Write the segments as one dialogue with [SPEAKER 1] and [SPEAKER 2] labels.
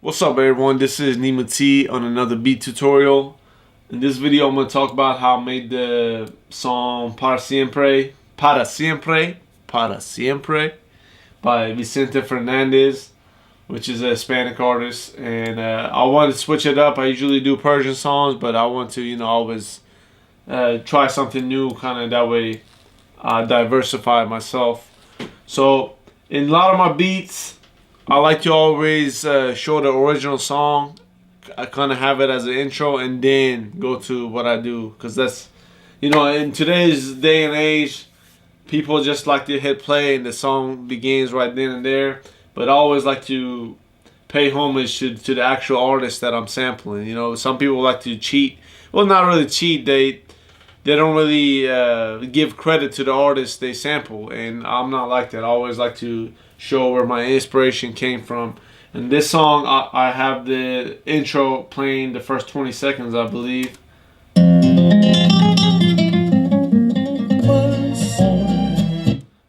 [SPEAKER 1] What's up everyone, this is Nima T on another beat tutorial. In this video I'm going to talk about how I made the song Para Siempre by Vicente Fernandez, which is a Hispanic artist. And I wanted to switch it up. I usually do Persian songs, but I want to, always try something new, kind of that way I diversify myself. So in a lot of my beats, I like to always show the original song. I kind of have it as an intro and then go to what I do. Because that's, in today's day and age, people just like to hit play and the song begins right then and there. But I always like to pay homage to the actual artist that I'm sampling. Some people like to cheat. Well, not really cheat. They don't really give credit to the artist they sample, and I'm not like that. I always like to show where my inspiration came from. And this song, I have the intro playing the first 20 seconds, I believe.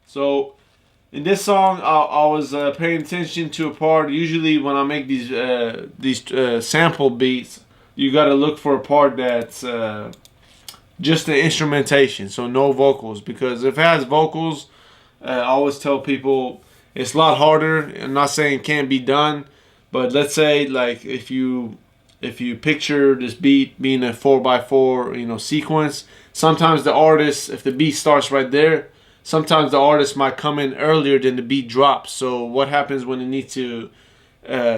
[SPEAKER 1] So in this song, I was paying attention to a part. Usually when I make these sample beats, you got to look for a part that's just the instrumentation, so no vocals. Because if it has vocals, I always tell people it's a lot harder. I'm not saying it can't be done, but let's say like if you picture this beat being a 4x4 sequence, sometimes the artist, if the beat starts right there, sometimes the artist might come in earlier than the beat drops. So what happens when you need to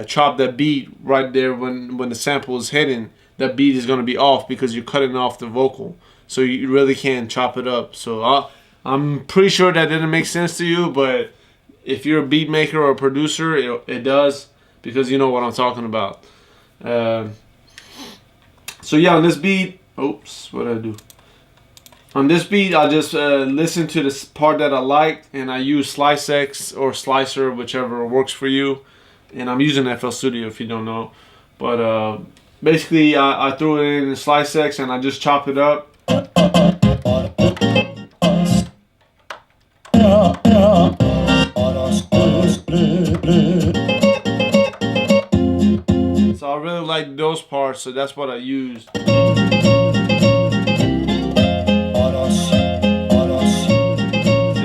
[SPEAKER 1] chop that beat right there when the sample is hitting? That beat is going to be off because you're cutting off the vocal. So you really can't chop it up. So I'm pretty sure that didn't make sense to you, but if you're a beat maker or a producer, it does, because you know what I'm talking about. So yeah, on this beat, oops, what did I do? On this beat, I just listen to this part that I like, and I use Slice X or Slicer, whichever works for you. And I'm using FL Studio if you don't know. But basically, I threw it in Slice X and I just chop it up. So I really like those parts, so that's what I used. See,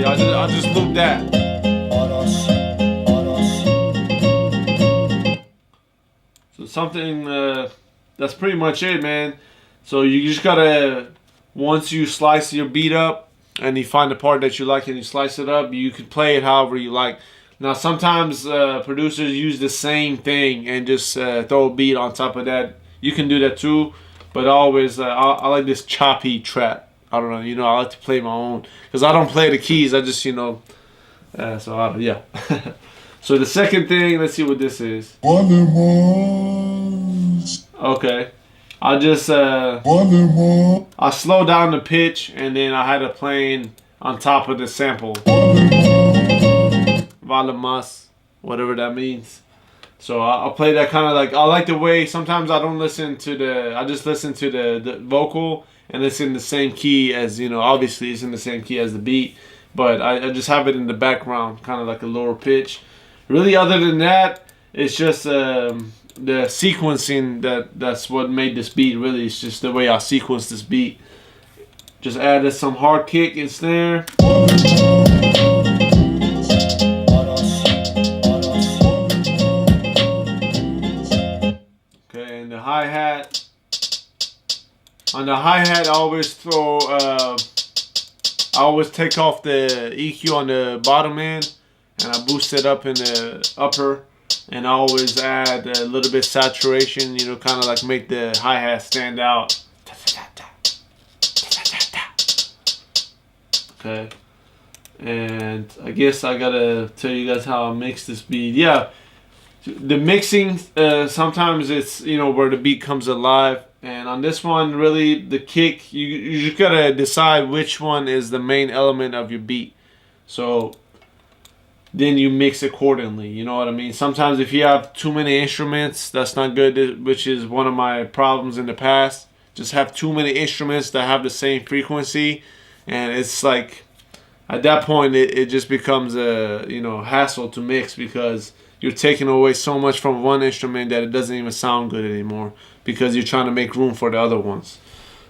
[SPEAKER 1] I just looped that. So something, that's pretty much it, man. So you just gotta, once you slice your beat up and you find the part that you like and you slice it up, you can play it however you like. Now sometimes producers use the same thing and just throw a beat on top of that. You can do that too, but always I like this choppy trap. I don't know, I like to play my own because I don't play the keys. I just yeah. So the second thing, let's see what this is. Okay. I just I slow down the pitch and then I had it playing on top of the sample. Vale más, whatever that means. So I'll play that kind of like, I like the way sometimes I don't listen to I just listen to the vocal, and it's in the same key as, obviously it's in the same key as the beat, but I just have it in the background, kind of like a lower pitch. Really, other than that, it's just the sequencing that's what made this beat. Really, it's just the way I sequence this beat. Just added some hard kick and snare. Okay, and the hi-hat. On the hi-hat, I always take off the EQ on the bottom end, and I boost it up in the upper, and I always add a little bit saturation, kind of like make the hi-hat stand out. Okay, and I guess I gotta tell you guys how I mix this beat. Yeah, the mixing, sometimes it's, where the beat comes alive. And on this one, really, the kick, you just gotta decide which one is the main element of your beat. So then you mix accordingly, you know what I mean? Sometimes if you have too many instruments, that's not good, which is one of my problems in the past. Just have too many instruments that have the same frequency, and it's like, at that point, it just becomes a hassle to mix, because you're taking away so much from one instrument that it doesn't even sound good anymore because you're trying to make room for the other ones.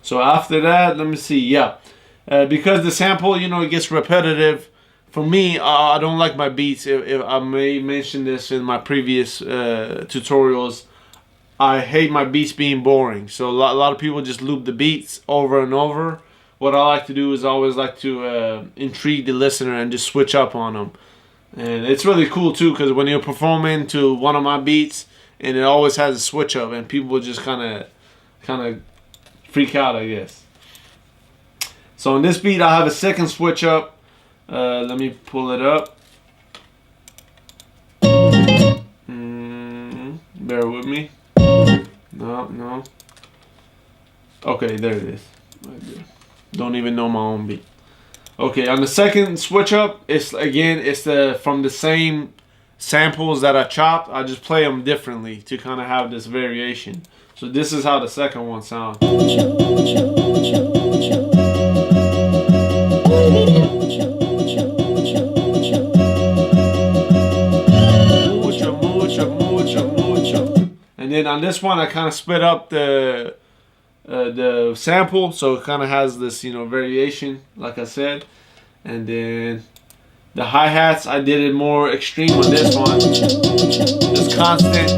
[SPEAKER 1] So after that, let me see. Yeah, because the sample, you know, it gets repetitive. For me, I don't like my beats. If I may mention this in my previous tutorials, I hate my beats being boring. So a lot of people just loop the beats over and over. What I like to do is always like to intrigue the listener and just switch up on them. And it's really cool too, because when you're performing to one of my beats and it always has a switch up, and people just kind of freak out, I guess. So on this beat, I have a second switch up. Let me pull it up. Bear with me. No. Okay, there it is. Right there. Don't even know my own beat. Okay, on the second switch up, it's from the same samples that I chopped. I just play them differently to kind of have this variation. So this is how the second one sounds. And then on this one, I kind of split up the sample, so it kind of has this, you know, variation, like I said. And then the hi-hats, I did it more extreme on this one, just constant.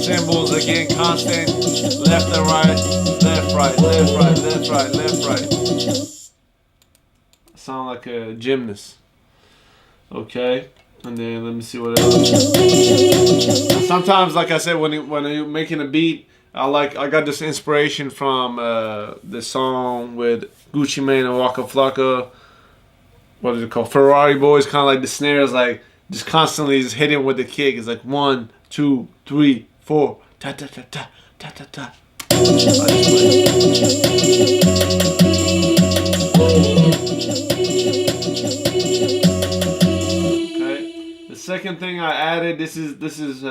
[SPEAKER 1] Cymbals again, constant, left and right, left, right, left, right, left, right, left, right. I sound like a gymnast. Okay. And then let me see what else. And sometimes, like I said, when you're making a beat, I got this inspiration from the song with Gucci Mane and Waka Flocka. What is it called? Ferrari Boys. Kind of like the snares, like just constantly just hitting with the kick. It's like 1, 2, 3, 4, ta ta ta ta ta ta ta. Second thing I added, this is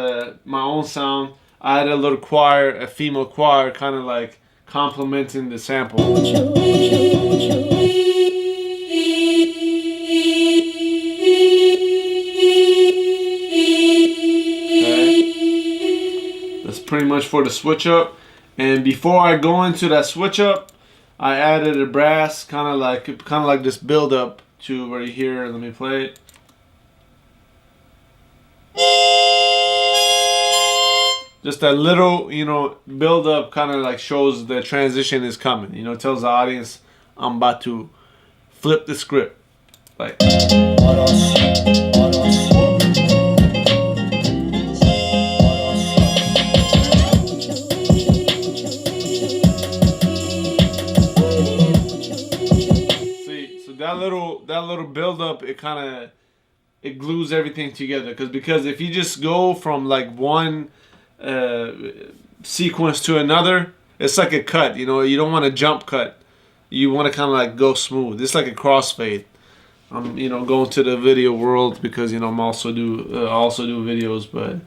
[SPEAKER 1] my own sound. I added a little choir, a female choir, kind of like complementing the sample. Okay. That's pretty much for the switch up. And before I go into that switch up, I added a brass, kind of like this build up to right here. Let me play it. Just that little, you know, build up kind of like shows the transition is coming. You know, it tells the audience I'm about to flip the script. Like. Okay. See, so that little build up, it glues everything together. Because if you just go from like one sequence to another, it's like a cut. You know, you don't want a jump cut. You want to kind of like go smooth. It's like a crossfade. I'm, you know, going to the video world because, you know, I also do videos, but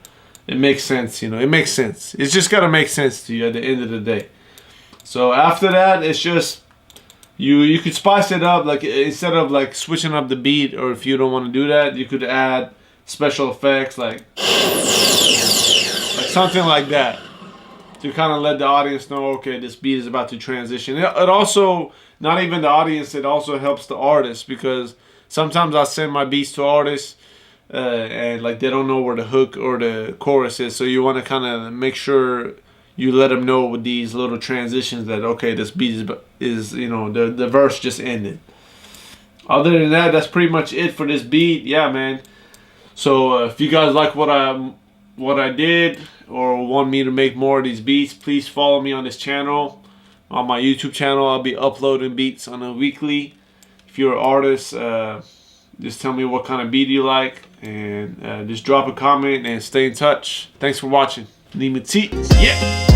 [SPEAKER 1] it makes sense. You know, it makes sense. It's just gotta make sense to you at the end of the day. So after that, it's just you could spice it up. Like instead of like switching up the beat, or if you don't want to do that, you could add special effects like something like that to kind of let the audience know, okay, this beat is about to transition. It also, not even the audience, it also helps the artist, because sometimes I send my beats to artists and like they don't know where the hook or the chorus is, so you want to kind of make sure you let them know with these little transitions that, okay, this beat is you know, the verse just ended. Other than that, that's pretty much it for this beat. Yeah, man. So if you guys like what I did, or want me to make more of these beats, please follow me on this channel. On my YouTube channel, I'll be uploading beats on a weekly. If you're an artist, just tell me what kind of beat you like, and just drop a comment and stay in touch. Thanks for watching. Nima T. Yeah.